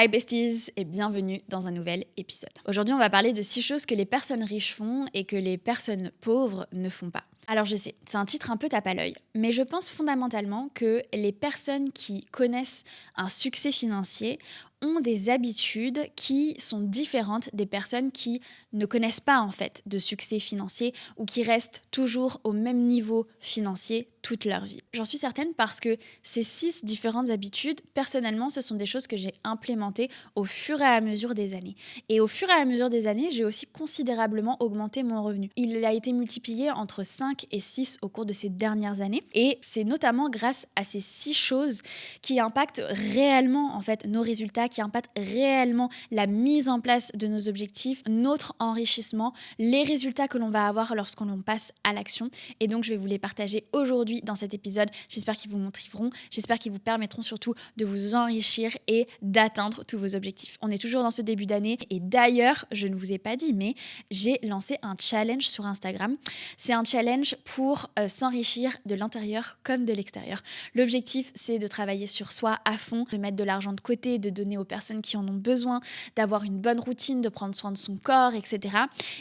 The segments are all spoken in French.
Hi besties et bienvenue dans un nouvel épisode. Aujourd'hui, on va parler de 6 choses que les personnes riches font et que les personnes pauvres ne font pas. Alors je sais, c'est un titre un peu tape à l'œil, mais je pense fondamentalement que les personnes qui connaissent un succès financier ont des habitudes qui sont différentes des personnes qui ne connaissent pas en fait de succès financier ou qui restent toujours au même niveau financier toute leur vie. J'en suis certaine parce que ces 6 différentes habitudes, personnellement, ce sont des choses que j'ai implémentées au fur et à mesure des années. Et au fur et à mesure des années, j'ai aussi considérablement augmenté mon revenu. Il a été multiplié entre 5 et 6 au cours de ces dernières années. Et c'est notamment grâce à ces 6 choses qui impactent réellement en fait nos résultats, qui impactent réellement la mise en place de nos objectifs, notre enrichissement, les résultats que l'on va avoir lorsqu'on passe à l'action. Et donc, je vais vous les partager aujourd'hui dans cet épisode. J'espère qu'ils vous motiveront, j'espère qu'ils vous permettront surtout de vous enrichir et d'atteindre tous vos objectifs. On est toujours dans ce début d'année et d'ailleurs, je ne vous ai pas dit, mais j'ai lancé un challenge sur Instagram. C'est un challenge pour s'enrichir de l'intérieur comme de l'extérieur. L'objectif, c'est de travailler sur soi à fond, de mettre de l'argent de côté, de donner aux personnes qui en ont besoin, d'avoir une bonne routine, de prendre soin de son corps, etc.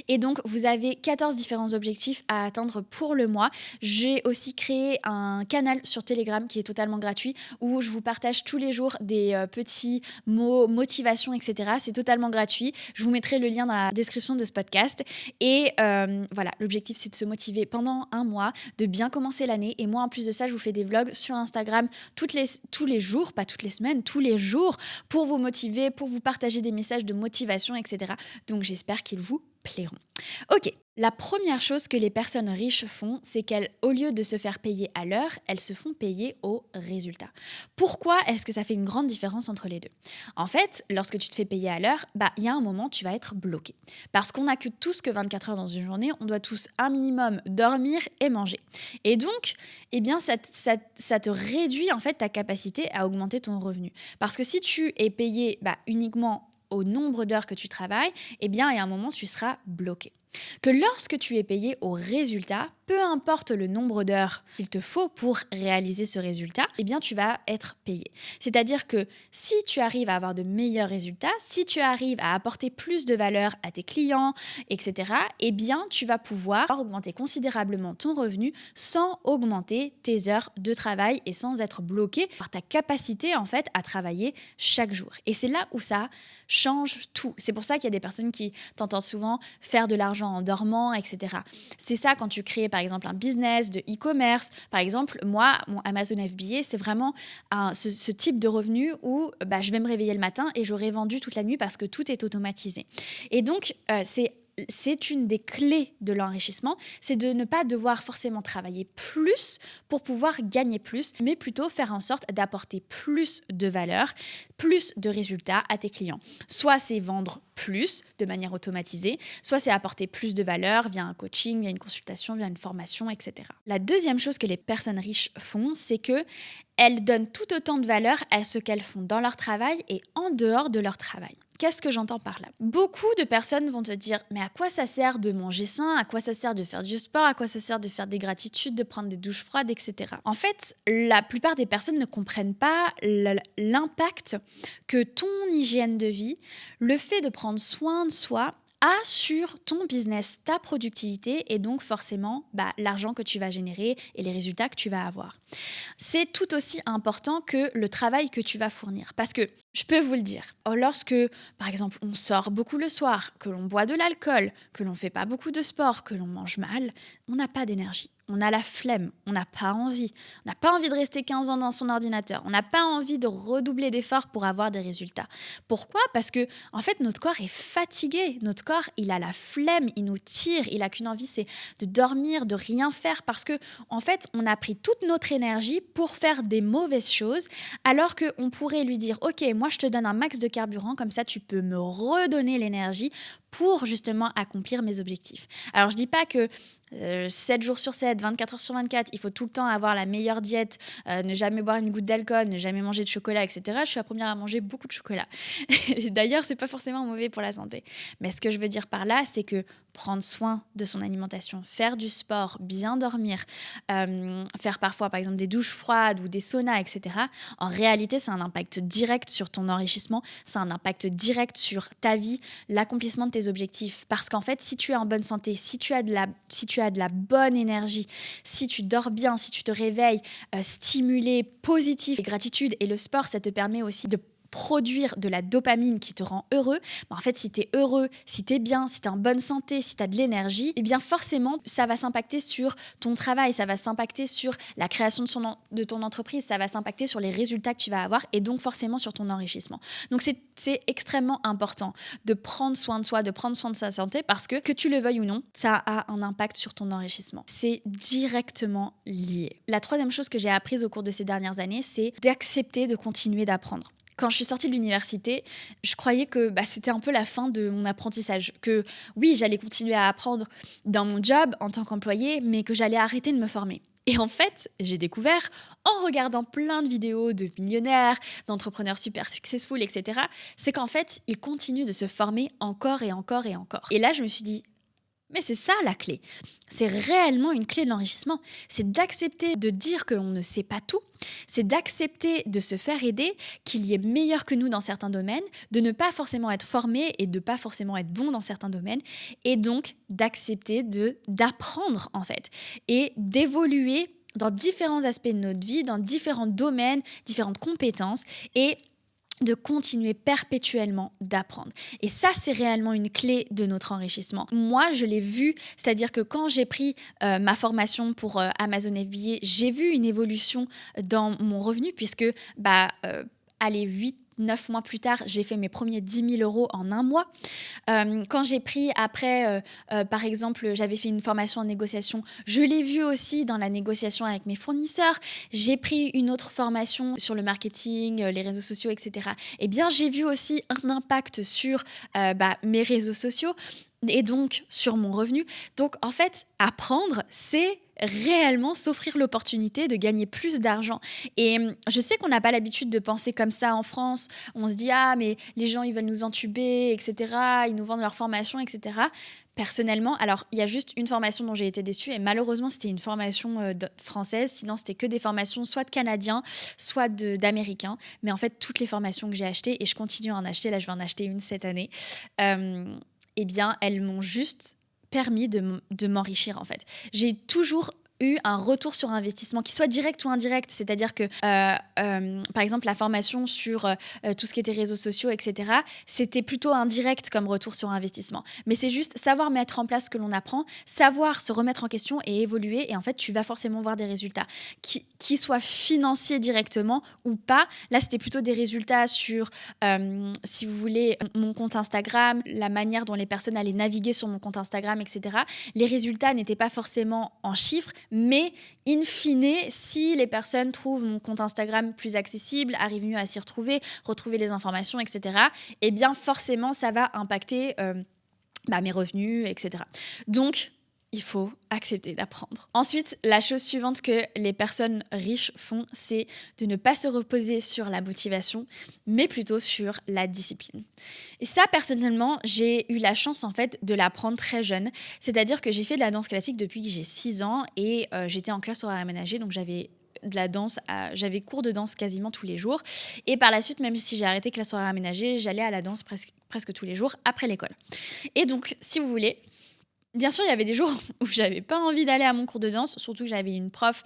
Et donc, vous avez 14 différents objectifs à atteindre pour le mois. J'ai aussi créé un canal sur Telegram qui est totalement gratuit où je vous partage tous les jours des petits mots, motivation, etc. C'est totalement gratuit. Je vous mettrai le lien dans la description de ce podcast. Et voilà, l'objectif, c'est de se motiver pendant un mois, de bien commencer l'année. Et moi, en plus de ça, je vous fais des vlogs sur Instagram tous les jours, pas toutes les semaines, tous les jours, pour vous motiver, pour vous partager des messages de motivation, etc. Donc, j'espère qu'ils vous plairont. Ok, la première chose que les personnes riches font, c'est qu'au lieu de se faire payer à l'heure, elles se font payer au résultat. Pourquoi est-ce que ça fait une grande différence entre les deux ? En fait, lorsque tu te fais payer à l'heure, il y a un moment, tu vas être bloqué. Parce qu'on n'a que tous que 24 heures dans une journée, on doit tous un minimum dormir et manger. Et donc, eh bien, ça te réduit en fait ta capacité à augmenter ton revenu. Parce que si tu es payé uniquement au nombre d'heures que tu travailles, eh bien, il y a un moment, tu seras bloqué. Que lorsque tu es payé au résultat, peu importe le nombre d'heures qu'il te faut pour réaliser ce résultat, eh bien tu vas être payé. C'est-à-dire que si tu arrives à avoir de meilleurs résultats, si tu arrives à apporter plus de valeur à tes clients, etc., eh bien tu vas pouvoir augmenter considérablement ton revenu sans augmenter tes heures de travail et sans être bloqué par ta capacité en fait à travailler chaque jour. Et c'est là où ça change tout. C'est pour ça qu'il y a des personnes qui t'entendent souvent faire de l'argent en dormant, etc. C'est ça quand tu crées par exemple un business de e-commerce. Par exemple, moi, mon Amazon FBA, c'est vraiment ce type de revenu où je vais me réveiller le matin et j'aurai vendu toute la nuit parce que tout est automatisé. Et donc, c'est une des clés de l'enrichissement, c'est de ne pas devoir forcément travailler plus pour pouvoir gagner plus, mais plutôt faire en sorte d'apporter plus de valeur, plus de résultats à tes clients. Soit c'est vendre plus de manière automatisée, soit c'est apporter plus de valeur via un coaching, via une consultation, via une formation, etc. La deuxième chose que les personnes riches font, c'est qu'elles donnent tout autant de valeur à ce qu'elles font dans leur travail et en dehors de leur travail. Qu'est-ce que j'entends par là ? Beaucoup de personnes vont te dire « mais à quoi ça sert de manger sain ? À quoi ça sert de faire du sport ? À quoi ça sert de faire des gratitudes, de prendre des douches froides, etc. » En fait, la plupart des personnes ne comprennent pas l'impact que ton hygiène de vie, le fait de prendre soin de soi, a sur ton business, ta productivité et donc forcément l'argent que tu vas générer et les résultats que tu vas avoir. C'est tout aussi important que le travail que tu vas fournir. Parce que, je peux vous le dire, lorsque, par exemple, on sort beaucoup le soir, que l'on boit de l'alcool, que l'on ne fait pas beaucoup de sport, que l'on mange mal, on n'a pas d'énergie. On a la flemme, on n'a pas envie. On n'a pas envie de rester 15 ans dans son ordinateur. On n'a pas envie de redoubler d'efforts pour avoir des résultats. Pourquoi ? Parce que, en fait, notre corps est fatigué. Notre corps, il a la flemme, il nous tire. Il n'a qu'une envie, c'est de dormir, de rien faire. Parce que, en fait, on a pris toute notre énergie pour faire des mauvaises choses, alors qu'on pourrait lui dire « Ok, moi, je te donne un max de carburant, comme ça, tu peux me redonner l'énergie pour justement accomplir mes objectifs. » Alors, je dis pas que 7 jours sur 7, 24 heures sur 24, il faut tout le temps avoir la meilleure diète, ne jamais boire une goutte d'alcool, ne jamais manger de chocolat, etc. Je suis la première à manger beaucoup de chocolat. Et d'ailleurs, c'est pas forcément mauvais pour la santé. Mais ce que je veux dire par là, c'est que prendre soin de son alimentation, faire du sport, bien dormir, faire parfois par exemple des douches froides ou des saunas, etc. En réalité, c'est un impact direct sur ton enrichissement, c'est un impact direct sur ta vie, l'accomplissement de tes objectifs. Parce qu'en fait, si tu es en bonne santé, si tu as de la bonne énergie, si tu dors bien, si tu te réveilles stimulé, positif, et gratitude, et le sport, ça te permet aussi de produire de la dopamine qui te rend heureux. En fait, si tu es heureux, si tu es bien, si tu es en bonne santé, si tu as de l'énergie, eh bien forcément, ça va s'impacter sur ton travail, ça va s'impacter sur la création de ton entreprise, ça va s'impacter sur les résultats que tu vas avoir et donc forcément sur ton enrichissement. Donc c'est extrêmement important de prendre soin de soi, de prendre soin de sa santé parce que tu le veuilles ou non, ça a un impact sur ton enrichissement. C'est directement lié. La troisième chose que j'ai apprise au cours de ces dernières années, c'est d'accepter de continuer d'apprendre. Quand je suis sortie de l'université, je croyais que c'était un peu la fin de mon apprentissage. Que oui, j'allais continuer à apprendre dans mon job en tant qu'employée, mais que j'allais arrêter de me former. Et en fait, j'ai découvert, en regardant plein de vidéos de millionnaires, d'entrepreneurs super successful, etc., c'est qu'en fait, ils continuent de se former encore et encore et encore. Et là, je me suis dit, mais c'est ça la clé. C'est réellement une clé de l'enrichissement. C'est d'accepter de dire qu'on ne sait pas tout. C'est d'accepter de se faire aider, qu'il y ait meilleur que nous dans certains domaines, de ne pas forcément être formé et de ne pas forcément être bon dans certains domaines. Et donc d'accepter d'apprendre en fait et d'évoluer dans différents aspects de notre vie, dans différents domaines, différentes compétences et de continuer perpétuellement d'apprendre. Et ça, c'est réellement une clé de notre enrichissement. Moi, je l'ai vu, c'est-à-dire que quand j'ai pris ma formation pour Amazon FBA, j'ai vu une évolution dans mon revenu puisque, 8-9 mois plus tard, j'ai fait mes premiers 10 000 euros en un mois. Quand j'ai pris après, par exemple, j'avais fait une formation en négociation, je l'ai vu aussi dans la négociation avec mes fournisseurs. J'ai pris une autre formation sur le marketing, les réseaux sociaux, etc. Eh bien, j'ai vu aussi un impact sur mes réseaux sociaux et donc sur mon revenu. Donc, en fait, apprendre, c'est réellement s'offrir l'opportunité de gagner plus d'argent. Et je sais qu'on n'a pas l'habitude de penser comme ça en France. On se dit, ah, mais les gens, ils veulent nous entuber, etc. Ils nous vendent leur formation, etc. Personnellement, alors, il y a juste une formation dont j'ai été déçue et malheureusement, c'était une formation française. Sinon, c'était que des formations soit de Canadiens, soit d'Américains. Mais en fait, toutes les formations que j'ai achetées, et je continue à en acheter, là, je vais en acheter une cette année, eh bien, elles m'ont juste permis de m'enrichir, en fait. J'ai toujours eu un retour sur investissement, qui soit direct ou indirect, c'est-à-dire que par exemple la formation sur tout ce qui était réseaux sociaux, etc., c'était plutôt indirect comme retour sur investissement, mais c'est juste savoir mettre en place ce que l'on apprend, savoir se remettre en question et évoluer, et en fait tu vas forcément voir des résultats qui soient financiers directement ou pas. Là c'était plutôt des résultats sur si vous voulez mon compte Instagram, la manière dont les personnes allaient naviguer sur mon compte Instagram, etc. Les résultats n'étaient pas forcément en chiffres, mais in fine, si les personnes trouvent mon compte Instagram plus accessible, arrivent mieux à s'y retrouver les informations, etc., eh bien forcément, ça va impacter mes revenus, etc. Donc, il faut accepter d'apprendre. Ensuite, la chose suivante que les personnes riches font, c'est de ne pas se reposer sur la motivation, mais plutôt sur la discipline. Et ça, personnellement, j'ai eu la chance en fait de l'apprendre très jeune. C'est-à-dire que j'ai fait de la danse classique depuis que j'ai 6 ans et j'étais en classe horaire aménagée, donc j'avais j'avais cours de danse quasiment tous les jours. Et par la suite, même si j'ai arrêté classe horaire aménagée, j'allais à la danse presque tous les jours après l'école. Et donc, si vous voulez, bien sûr, il y avait des jours où j'avais pas envie d'aller à mon cours de danse, surtout que j'avais une prof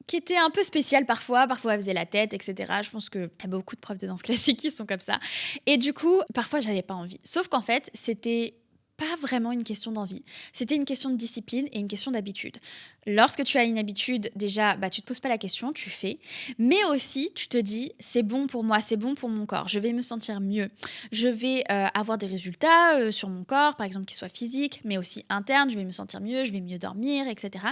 qui était un peu spéciale parfois elle faisait la tête, etc. Je pense qu'il y a beaucoup de profs de danse classique qui sont comme ça. Et du coup, parfois, j'avais pas envie. Sauf qu'en fait, c'était pas vraiment une question d'envie. C'était une question de discipline et une question d'habitude. Lorsque tu as une habitude, déjà, tu te poses pas la question, tu fais. Mais aussi, tu te dis, c'est bon pour moi, c'est bon pour mon corps. Je vais me sentir mieux. Je vais avoir des résultats sur mon corps, par exemple, qui soient physiques, mais aussi internes. Je vais me sentir mieux, je vais mieux dormir, etc.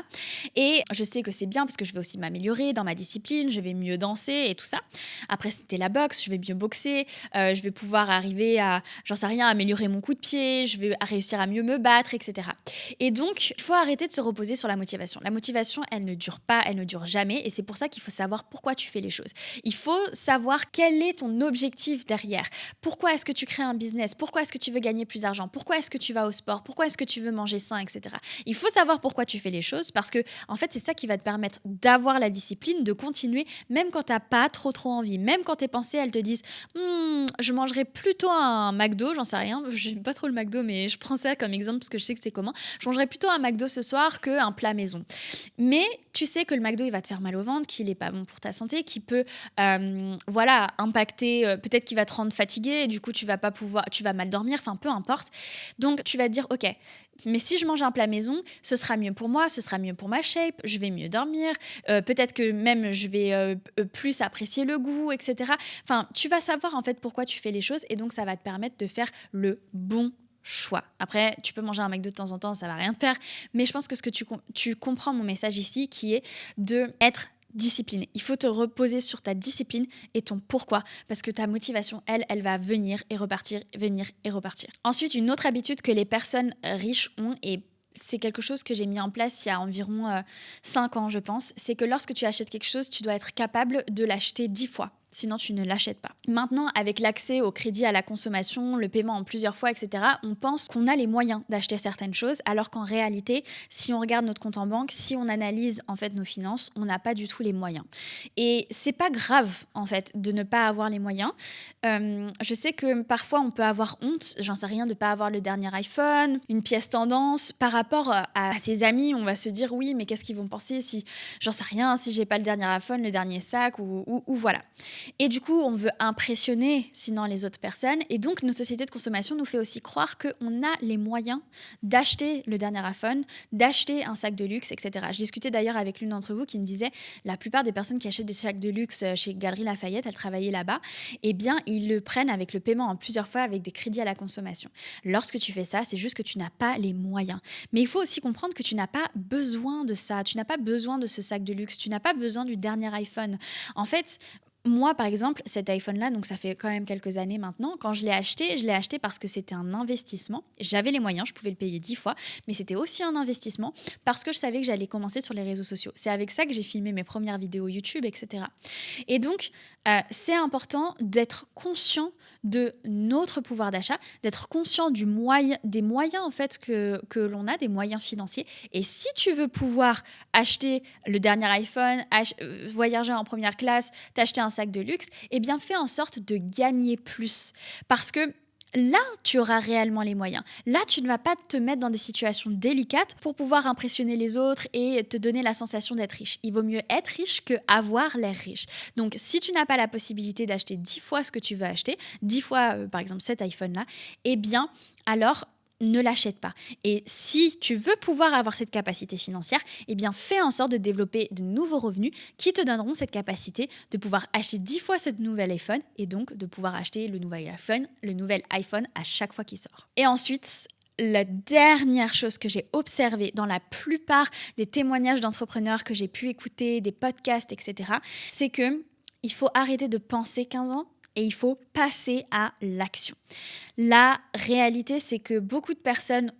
Et je sais que c'est bien parce que je vais aussi m'améliorer dans ma discipline, je vais mieux danser et tout ça. Après, c'était la boxe, je vais mieux boxer, je vais pouvoir arriver à, j'en sais rien, améliorer mon coup de pied, je vais réussir à mieux me battre, etc. Et donc, il faut arrêter de se reposer sur la motivation. La motivation, elle ne dure pas, elle ne dure jamais, et c'est pour ça qu'il faut savoir pourquoi tu fais les choses. Il faut savoir quel est ton objectif derrière. Pourquoi est-ce que tu crées un business? Pourquoi est-ce que tu veux gagner plus d'argent? Pourquoi est-ce que tu vas au sport? Pourquoi est-ce que tu veux manger sain, etc. Il faut savoir pourquoi tu fais les choses, parce que en fait, c'est ça qui va te permettre d'avoir la discipline, de continuer, même quand t'as pas trop envie, même quand tes pensées, elles te disent je mangerais plutôt un McDo, j'en sais rien, j'aime pas trop le McDo, mais je prends ça comme exemple parce que je sais que c'est commun. Je mangerais plutôt un McDo ce soir qu'un plat maison. Mais tu sais que le McDo, il va te faire mal au ventre, qu'il est pas bon pour ta santé, qu'il peut impacter, peut-être qu'il va te rendre fatigué, et du coup tu vas mal dormir, enfin peu importe. Donc tu vas te dire ok, mais si je mange un plat maison, ce sera mieux pour moi, ce sera mieux pour ma shape, je vais mieux dormir, peut-être que même je vais plus apprécier le goût, etc. Enfin, tu vas savoir en fait pourquoi tu fais les choses, et donc ça va te permettre de faire le bon choix. Après, tu peux manger un McDo de temps en temps, ça va rien te faire, mais je pense que tu comprends mon message ici, qui est de être discipliné. Il faut te reposer sur ta discipline et ton pourquoi, parce que ta motivation, elle va venir et repartir, venir et repartir. Ensuite, une autre habitude que les personnes riches ont, et c'est quelque chose que j'ai mis en place il y a environ 5 ans, je pense, c'est que lorsque tu achètes quelque chose, tu dois être capable de l'acheter 10 fois. Sinon, tu ne l'achètes pas. Maintenant, avec l'accès au crédit à la consommation, le paiement en plusieurs fois, etc., on pense qu'on a les moyens d'acheter certaines choses, alors qu'en réalité, si on regarde notre compte en banque, si on analyse en fait nos finances, on n'a pas du tout les moyens. Et c'est pas grave en fait de ne pas avoir les moyens. Je sais que parfois on peut avoir honte, j'en sais rien, de pas avoir le dernier iPhone, une pièce tendance. Par rapport à ses amis, on va se dire oui, mais qu'est-ce qu'ils vont penser si, j'en sais rien, si j'ai pas le dernier iPhone, le dernier sac ou voilà. Et du coup, on veut impressionner sinon les autres personnes. Et donc, notre société de consommation nous fait aussi croire qu'on a les moyens d'acheter le dernier iPhone, d'acheter un sac de luxe, etc. Je discutais d'ailleurs avec l'une d'entre vous qui me disait la plupart des personnes qui achètent des sacs de luxe chez Galeries Lafayette, elles travaillaient là-bas, eh bien, ils le prennent avec le paiement en plusieurs fois avec des crédits à la consommation. Lorsque tu fais ça, c'est juste que tu n'as pas les moyens. Mais il faut aussi comprendre que tu n'as pas besoin de ça. Tu n'as pas besoin de ce sac de luxe. Tu n'as pas besoin du dernier iPhone. En fait, moi, par exemple, cet iPhone-là, donc ça fait quand même quelques années maintenant, quand je l'ai acheté parce que c'était un investissement. J'avais les moyens, je pouvais le payer 10 fois, mais c'était aussi un investissement parce que je savais que j'allais commencer sur les réseaux sociaux. C'est avec ça que j'ai filmé mes premières vidéos YouTube, etc. Et donc, c'est important d'être conscient de notre pouvoir d'achat, d'être conscient des moyens en fait que l'on a, des moyens financiers. Et si tu veux pouvoir acheter le dernier iPhone, voyager en première classe, t'acheter un sac de luxe, eh bien fais en sorte de gagner plus. Parce que là, tu auras réellement les moyens. Là, tu ne vas pas te mettre dans des situations délicates pour pouvoir impressionner les autres et te donner la sensation d'être riche. Il vaut mieux être riche que avoir l'air riche. Donc, si tu n'as pas la possibilité d'acheter 10 fois ce que tu veux acheter, 10 fois, par exemple, cet iPhone-là, eh bien, alors ne l'achète pas. Et si tu veux pouvoir avoir cette capacité financière, eh bien fais en sorte de développer de nouveaux revenus qui te donneront cette capacité de pouvoir acheter 10 fois ce nouvel iPhone et donc de pouvoir acheter le nouvel iPhone à chaque fois qu'il sort. Et ensuite, la dernière chose que j'ai observée dans la plupart des témoignages d'entrepreneurs que j'ai pu écouter, des podcasts, etc., c'est que il faut arrêter de penser 15 ans et il faut passer à l'action. La réalité, c'est que beaucoup de personnes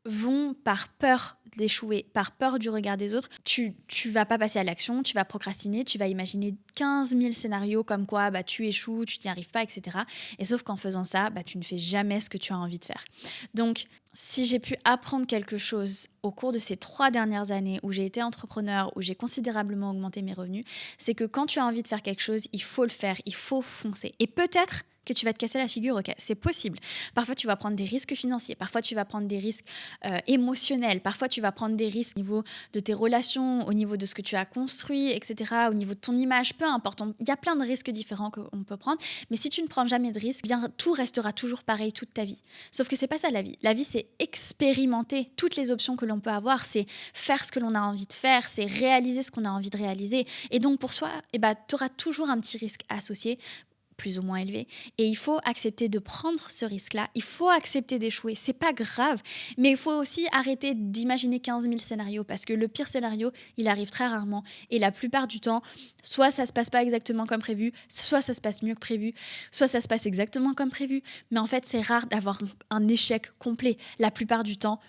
vont par peur d'échouer, par peur du regard des autres. Tu vas pas passer à l'action, tu vas procrastiner, tu vas imaginer 15 000 scénarios comme quoi tu échoues, tu n'y arrives pas, etc. Et sauf qu'en faisant ça, tu ne fais jamais ce que tu as envie de faire. Donc, si j'ai pu apprendre quelque chose au cours de ces 3 dernières années où j'ai été entrepreneur, où j'ai considérablement augmenté mes revenus, c'est que quand tu as envie de faire quelque chose, il faut le faire, il faut foncer. Et peut-être que tu vas te casser la figure, ok, c'est possible. Parfois, tu vas prendre des risques financiers, parfois, tu vas prendre des risques émotionnels, parfois, tu vas prendre des risques au niveau de tes relations, au niveau de ce que tu as construit, etc., au niveau de ton image, peu importe. Il y a plein de risques différents qu'on peut prendre, mais si tu ne prends jamais de risques, bien, tout restera toujours pareil toute ta vie. Sauf que c'est pas ça la vie. La vie, c'est expérimenter toutes les options que l'on peut avoir, c'est faire ce que l'on a envie de faire, c'est réaliser ce qu'on a envie de réaliser. Et donc, pour soi, tu auras toujours un petit risque associé plus ou moins élevé. Et il faut accepter de prendre ce risque-là. Il faut accepter d'échouer. C'est pas grave. Mais il faut aussi arrêter d'imaginer 15 000 scénarios parce que le pire scénario, il arrive très rarement. Et la plupart du temps, soit ça se passe pas exactement comme prévu, soit ça se passe mieux que prévu, soit ça se passe exactement comme prévu. Mais en fait, c'est rare d'avoir un échec complet. La plupart du temps,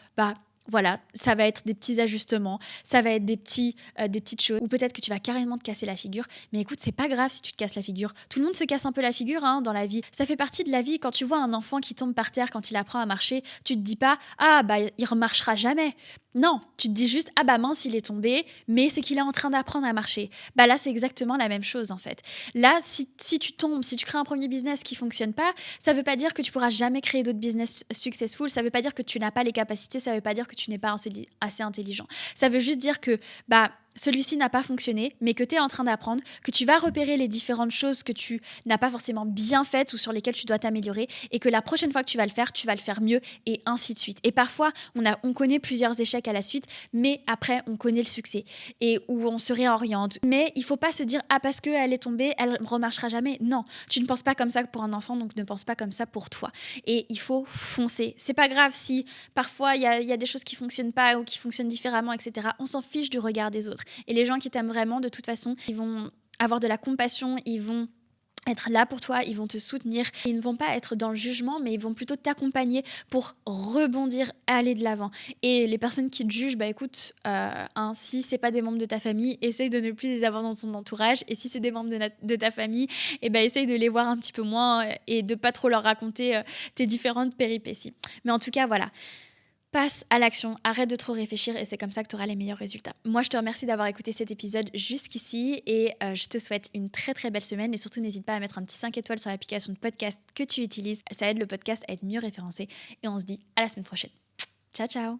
voilà, ça va être des petits ajustements, ça va être des petites choses, ou peut-être que tu vas carrément te casser la figure. Mais écoute, c'est pas grave si tu te casses la figure. Tout le monde se casse un peu la figure dans la vie. Ça fait partie de la vie. Quand tu vois un enfant qui tombe par terre quand il apprend à marcher, tu te dis pas « Ah, il remarchera jamais ». Non, tu te dis juste « Ah mince, il est tombé, mais c'est qu'il est en train d'apprendre à marcher ». Là, c'est exactement la même chose en fait. Là, si tu tombes, si tu crées un premier business qui fonctionne pas, ça veut pas dire que tu pourras jamais créer d'autres business successful, ça veut pas dire que tu n'as pas les capacités, ça veut pas dire que tu n'es pas assez intelligent. Ça veut juste dire que celui-ci n'a pas fonctionné, mais que tu es en train d'apprendre, que tu vas repérer les différentes choses que tu n'as pas forcément bien faites ou sur lesquelles tu dois t'améliorer et que la prochaine fois que tu vas le faire mieux et ainsi de suite. Et parfois, on connaît plusieurs échecs à la suite, mais après, on connaît le succès et où on se réoriente. Mais il faut pas se dire « Ah, parce qu'elle est tombée, elle ne remarchera jamais ». Non, tu ne penses pas comme ça pour un enfant, donc ne pense pas comme ça pour toi. Et il faut foncer. C'est pas grave si parfois il y a des choses qui fonctionnent pas ou qui fonctionnent différemment, etc. On s'en fiche du regard des autres. Et les gens qui t'aiment vraiment, de toute façon, ils vont avoir de la compassion, ils vont être là pour toi, ils vont te soutenir. Ils ne vont pas être dans le jugement, mais ils vont plutôt t'accompagner pour rebondir, aller de l'avant. Et les personnes qui te jugent, écoute, si c'est pas des membres de ta famille, essaye de ne plus les avoir dans ton entourage. Et si c'est des membres de ta famille, essaye de les voir un petit peu moins et de pas trop leur raconter tes différentes péripéties. Mais en tout cas, voilà. Passe à l'action, arrête de trop réfléchir et c'est comme ça que tu auras les meilleurs résultats. Moi, je te remercie d'avoir écouté cet épisode jusqu'ici et je te souhaite une très très belle semaine et surtout n'hésite pas à mettre un petit 5 étoiles sur l'application de podcast que tu utilises. Ça aide le podcast à être mieux référencé et on se dit à la semaine prochaine. Ciao ciao.